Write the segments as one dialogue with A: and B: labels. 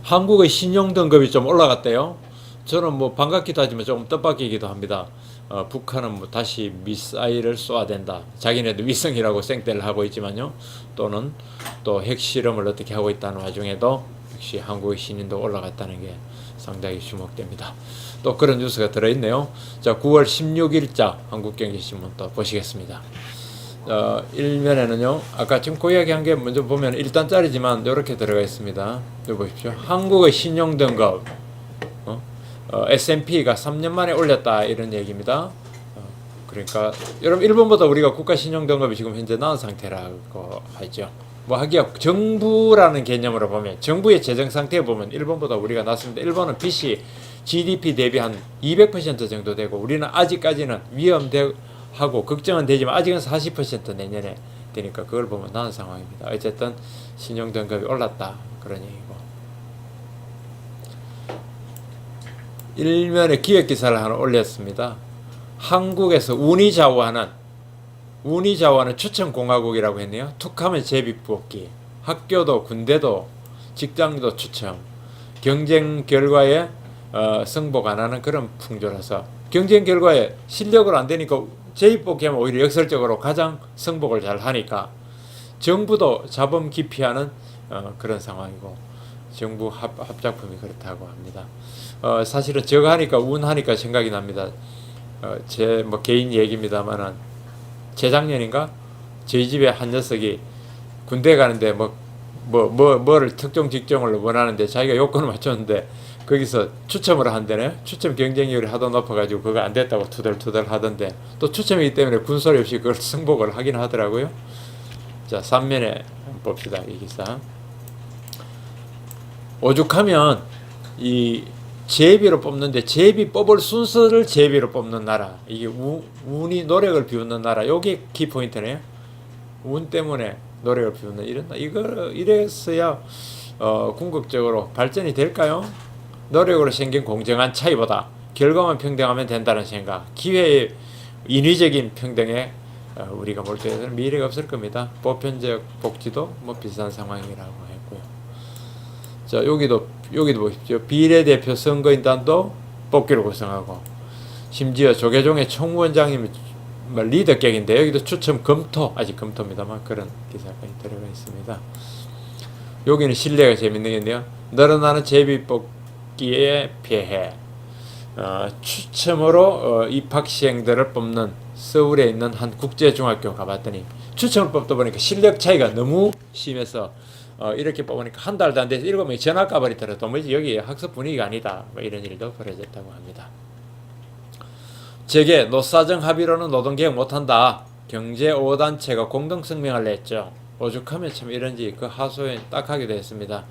A: 한국의 신용 등급이 좀 올라갔대요. 저는 뭐 반갑기도 하지만 조금 뜻밖이기도 합니다. 북한은 뭐 다시 미사일을 쏘아야 된다. 자기네들 위성이라고 생떼를 하고 있지만요. 또는 또 핵실험을 어떻게 하고 있다는 와중에도 역시 한국의 신인도 올라갔다는 게 상당히 주목됩니다. 또 그런 뉴스가 들어있네요. 자, 9월 16일자 한국경제신문 또 보시겠습니다. 일면에는요, 아까 지금 그 이야기 한 게 먼저 보면 1단짜리지만 이렇게 들어가 있습니다. 여기 보십시오. 한국의 신용 등급, S&P가 3년 만에 올렸다, 이런 얘기입니다. 그러니까 여러분, 일본보다 우리가 국가 신용 등급이 지금 현재 나은 상태라고 하죠. 뭐 하기야 정부라는 개념으로 보면, 정부의 재정 상태에 보면 일본보다 우리가 낫습니다. 일본은 빚이 GDP 대비 한 200% 정도 되고, 우리는 아직까지는 위험하고 걱정은 되지만 아직은 40% 내년에 되니까 그걸 보면 나은 상황입니다. 어쨌든 신용 등급이 올랐다, 그런 얘기고. 일면에 기획 기사를 하나 올렸습니다. 한국에서 운이좌우하는 추첨공화국이라고 했네요. 툭하면 제비뽑기, 학교도 군대도 직장도 추첨, 경쟁 결과에 승복 안 하는 그런 풍조라서, 경쟁 결과에 실력으로 안 되니까 제비뽑기 하면 오히려 역설적으로 가장 승복을 잘 하니까 정부도 자본 기피하는 그런 상황이고, 정부 합작품이 그렇다고 합니다. 사실은 저거 하니까 운하니까 생각이 납니다. 제 뭐 개인 얘기입니다만은, 재작년인가 저희 집에 한 녀석이 군대 가는데 뭐를 특정 직종을 원하는데 자기가 요건을 맞췄는데 거기서 추첨을 한대네요. 추첨 경쟁률이 하도 높아가지고 그거 안 됐다고 투덜투덜 하던데, 또 추첨이기 때문에 군소리 없이 그걸 승복을 하긴 하더라고요. 자, 3면에 봅시다, 이 기사. 오죽하면 이 제비로 뽑는데, 제비 뽑을 순서를 제비로 뽑는 나라, 이게 운이 노력을 비웃는 나라, 요게 키포인트네요. 운 때문에 노력을 비웃는 이래서야 궁극적으로 발전이 될까요? 노력으로 생긴 공정한 차이보다 결과만 평등하면 된다는 생각, 기회의 인위적인 평등에 우리가 몰두해서는 미래가 없을 겁니다. 보편적 복지도 뭐 비슷한 상황이라고 했고요. 자, 여기도 보십시오. 비례대표 선거인단도 뽑기로 구성하고, 심지어 조계종의 총무원장님이 리더격인데 여기도 추첨 검토, 아직 검토입니다만 그런 기사까지 들어가 있습니다. 여기는 실내가 재밌는 게인데요. 늘어나는 제비뽑기에 피해 추첨으로 입학시행들을 뽑는 서울에 있는 한 국제중학교 가봤더니 추첨을 뽑다 보니까 실력 차이가 너무 심해서 이렇게 뽑으니까 한 달도 안 돼서 7명이 전학 가버리더라도 도무지 여기 학습 분위기가 아니다, 뭐 이런 일도 벌어졌다고 합니다. 재계 노사정 합의로는 노동개혁 못한다. 경제 5단체가 공동성명을 냈죠. 오죽하면 참 이런지 그 하소연 딱 하게 됐습니다.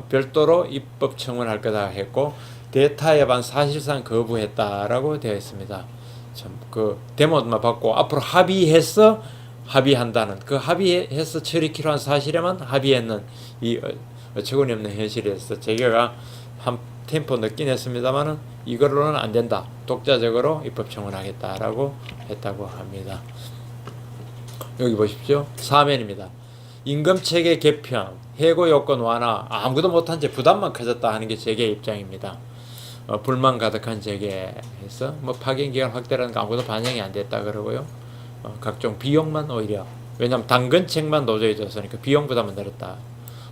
A: 별도로 입법 청원할 거다 했고, 대타협안 사실상 거부했다라고 되어 있습니다. 참 그 데모만 받고 앞으로 합의한다는, 그 합의해서 처리키로 한 사실에만 합의했는 이 어처구니 없는 현실에서 재계가 한 템포 늦긴 했습니다만은 이걸로는 안 된다, 독자적으로 입법 청원하겠다라고 했다고 합니다. 여기 보십시오. 4면입니다. 임금체계 개편, 해고 요건 완화, 아무것도 못한 채 부담만 커졌다 하는 게 재계 입장입니다. 불만 가득한 재계에서 뭐 파견기간 확대라는 거 아무것도 반영이 안 됐다 그러고요. 각종 비용만 오히려, 왜냐하면 당근책만 노조에 줬으니까 비용 부담은 늘었다.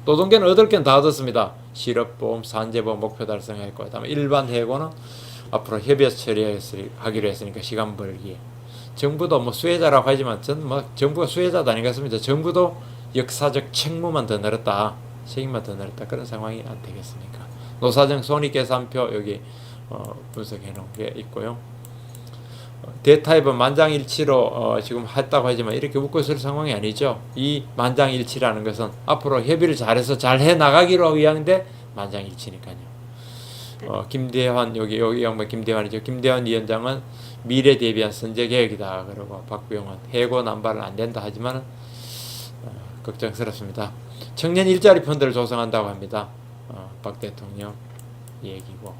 A: 노동계는 얻을 건 다 얻었습니다. 실업보험, 산재보험 목표 달성했고, 그다음에 일반 해고는 앞으로 협의해서 처리하기로 했으니까 시간 벌기. 정부도 뭐 수혜자라고 하지만 전 뭐 정부가 수혜자도 아니겠습니다. 정부도 역사적 책무만 더 늘었다, 책임만 더 늘었다, 그런 상황이 안 되겠습니까? 노사정 손익계산표 여기 분석해 놓은 게 있고요. 대타협은 만장일치로 지금 했다고 하지만 이렇게 웃고 있을 상황이 아니죠. 이 만장일치라는 것은 앞으로 협의를 잘해서 잘 해나가기로 위한데 만장일치니까요. 김대환, 여기 양반 김대환이죠. 김대환 위원장은 미래 대비한 선제개혁이다 그러고, 박부영은 해고 남발은 안 된다 하지만 걱정스럽습니다. 청년 일자리 펀드를 조성한다고 합니다. 박 대통령 얘기고,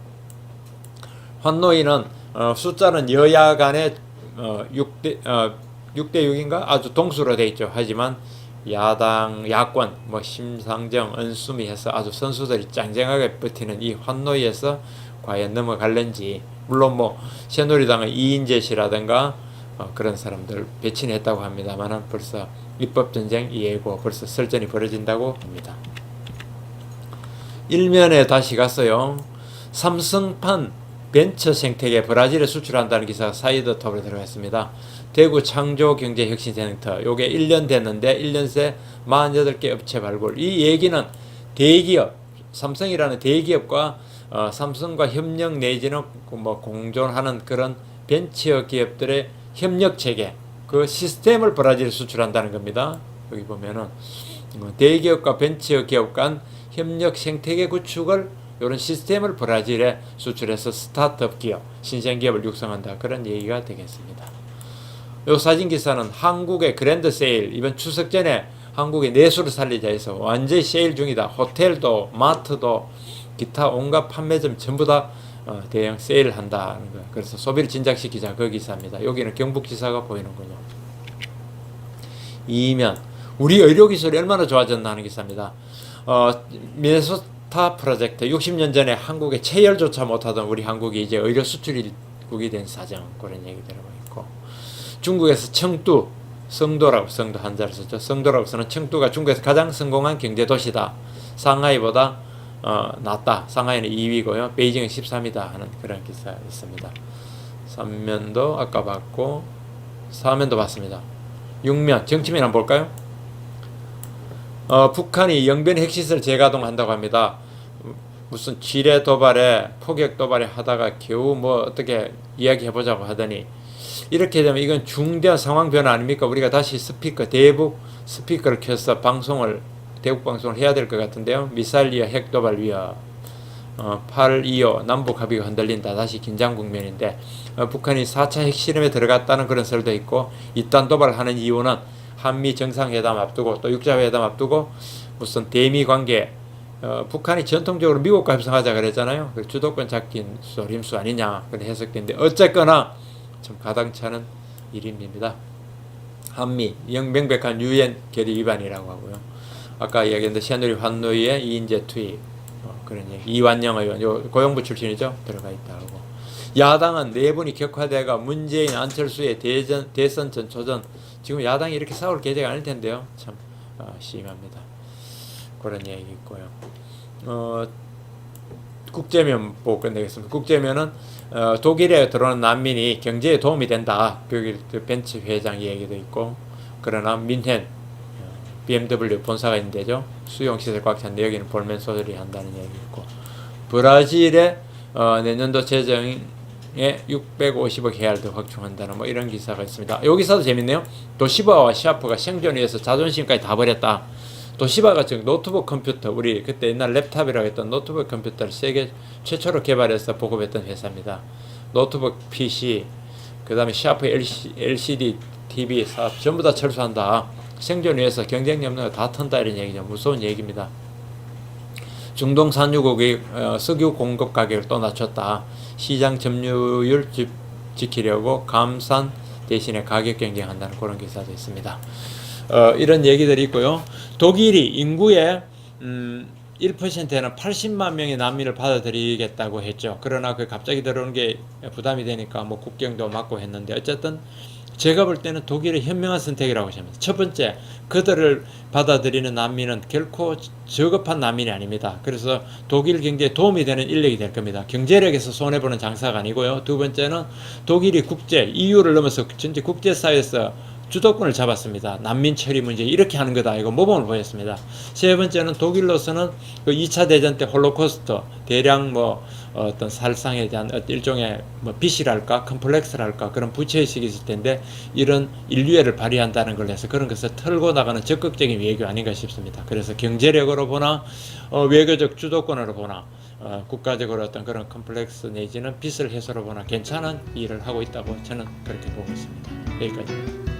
A: 환노위는 숫자는 여야 간에 6대 6인가 아주 동수로 돼 있죠. 하지만 야당, 야권, 뭐 심상정, 은수미 해서 아주 선수들이 짱짱하게 버티는 이 환노위에서 과연 넘어갈는지. 물론 뭐 새누리당의 이인재 씨라든가 그런 사람들 배치는 했다고 합니다만 벌써 입법전쟁 예고 벌써 설전이 벌어진다고 합니다. 일면에 다시 갔어요. 삼성판 벤처 생태계 브라질에 수출한다는 기사가 사이드 톱에 들어갔습니다. 대구 창조경제혁신센터 요게 1년 됐는데 1년 새 48개 업체 발굴. 이 얘기는 대기업 삼성이라는 대기업과 삼성과 협력 내지는 뭐 공존하는 그런 벤처 기업들의 협력 체계 그 시스템을 브라질에 수출한다는 겁니다. 여기 보면은 대기업과 벤처 기업 간 협력 생태계 구축을 이런 시스템을 브라질에 수출해서 스타트업 기업, 신생 기업을 육성한다. 그런 얘기가 되겠습니다. 이 사진 기사는 한국의 그랜드 세일, 이번 추석 전에 한국의 내수를 살리자 해서 완전히 세일 중이다. 호텔도 마트도 기타 온갖 판매점 전부 다 대형 세일을 한다는 거예요. 그래서 소비를 진작시키자 그 기사입니다. 여기는 경북지사가 보이는군요. 이면 우리 의료기술이 얼마나 좋아졌나 하는 기사입니다. 미네소타 프로젝트 60년 전에 한국에 체열조차 못하던 우리 한국이 이제 의료 수출국이 된 사정 그런 얘기 들어가 있고 중국에서 청두 성도라고 성도 한자를 썼죠. 성도라고 쓰는 청두가 중국에서 가장 성공한 경제도시다. 상하이보다 낫다. 상하이는 2위고요. 베이징은 13위다 하는 그런 기사가 있습니다. 3면도 아까 봤고 4면도 봤습니다. 6면 정치면 한번 볼까요? 북한이 영변 핵시설 재가동한다고 합니다. 무슨 지뢰 도발에 포격 도발에 하다가 겨우 뭐 어떻게 이야기해보자고 하더니 이렇게 되면 이건 중대한 상황 변화 아닙니까? 우리가 다시 대북 스피커를 켜서 대북 방송을 해야 될 것 같은데요. 미사일 위협, 핵 도발 위협, 8.25 남북 합의가 흔들린다. 다시 긴장 국면인데 북한이 4차 핵실험에 들어갔다는 그런 설도 있고 이딴 도발을 하는 이유는 한미 정상회담 앞두고 또 육자회담 앞두고 무슨 대미 관계 북한이 전통적으로 미국과 협상하자 그랬잖아요. 주도권 잡기 소림수 아니냐 그런 해석인데 어쨌거나 좀 가당찮은 일입니다. 한미 명백한 유엔 결의 위반이라고 하고요. 아까 이야기했는데 새누리 환노위에 이인재 투입 그런 얘기. 이완영 의원 고용부 출신이죠. 들어가 있다 하고 야당은 내분이 격화돼가 문재인 안철수의 대선 전초전 지금 야당이 이렇게 싸울 계획이 아닐 텐데요. 참 심합니다. 그런 얘기 있고요. 국제면 보고 끝내겠습니다. 국제면은 독일에 들어오는 난민이 경제에 도움이 된다. 독일 벤츠 회장 얘기도 있고 그러나 민헨 BMW 본사가 있는데죠. 수용시설 꽉 찼는데 여기는 볼멘 소리 한다는 얘기 있고 브라질에 내년도 재정에 650억 헤알드 확충한다는 뭐 이런 기사가 있습니다. 여기서도 재밌네요. 도시바와 샤프가 생존 위해서 자존심까지 다 버렸다. 도시바가 지금 노트북 컴퓨터 우리 그때 옛날 랩탑이라고 했던 노트북 컴퓨터를 세계 최초로 개발해서 보급했던 회사입니다. 노트북 PC 그 다음에 샤프 LCD TV 사업 전부 다 철수한다. 생존 위해서 경쟁력 없는 거 다 턴다 이런 얘기죠. 무서운 얘기입니다. 중동 산유국이 석유 공급 가격을 또 낮췄다. 시장 점유율 지키려고 감산 대신에 가격 경쟁한다는 그런 기사도 있습니다. 이런 얘기들이 있고요. 독일이 인구의 1%에는 80만 명의 난민을 받아들이겠다고 했죠. 그러나 그 갑자기 들어오는 게 부담이 되니까 뭐 국경도 막고 했는데 어쨌든 제가 볼 때는 독일의 현명한 선택이라고 생각합니다. 첫 번째, 그들을 받아들이는 난민은 결코 저급한 난민이 아닙니다. 그래서 독일 경제에 도움이 되는 인력이 될 겁니다. 경제력에서 손해보는 장사가 아니고요. 두 번째는 독일이 EU를 넘어서 전체 국제사회에서 주도권을 잡았습니다. 난민 처리 문제 이렇게 하는 거다. 이거 모범을 보였습니다. 세 번째는 독일로서는 그 2차 대전 때 홀로코스트 대량 어떤 살상에 대한 일종의 빚이랄까 컴플렉스랄까 그런 부채의식이 있을 텐데 이런 인류애를 발휘한다는 걸 해서 그런 것을 털고 나가는 적극적인 외교 아닌가 싶습니다. 그래서 경제력으로 보나 외교적 주도권으로 보나 국가적으로 어떤 그런 컴플렉스 내지는 빚을 해소로 보나 괜찮은 일을 하고 있다고 저는 그렇게 보고 있습니다. 여기까지입니다.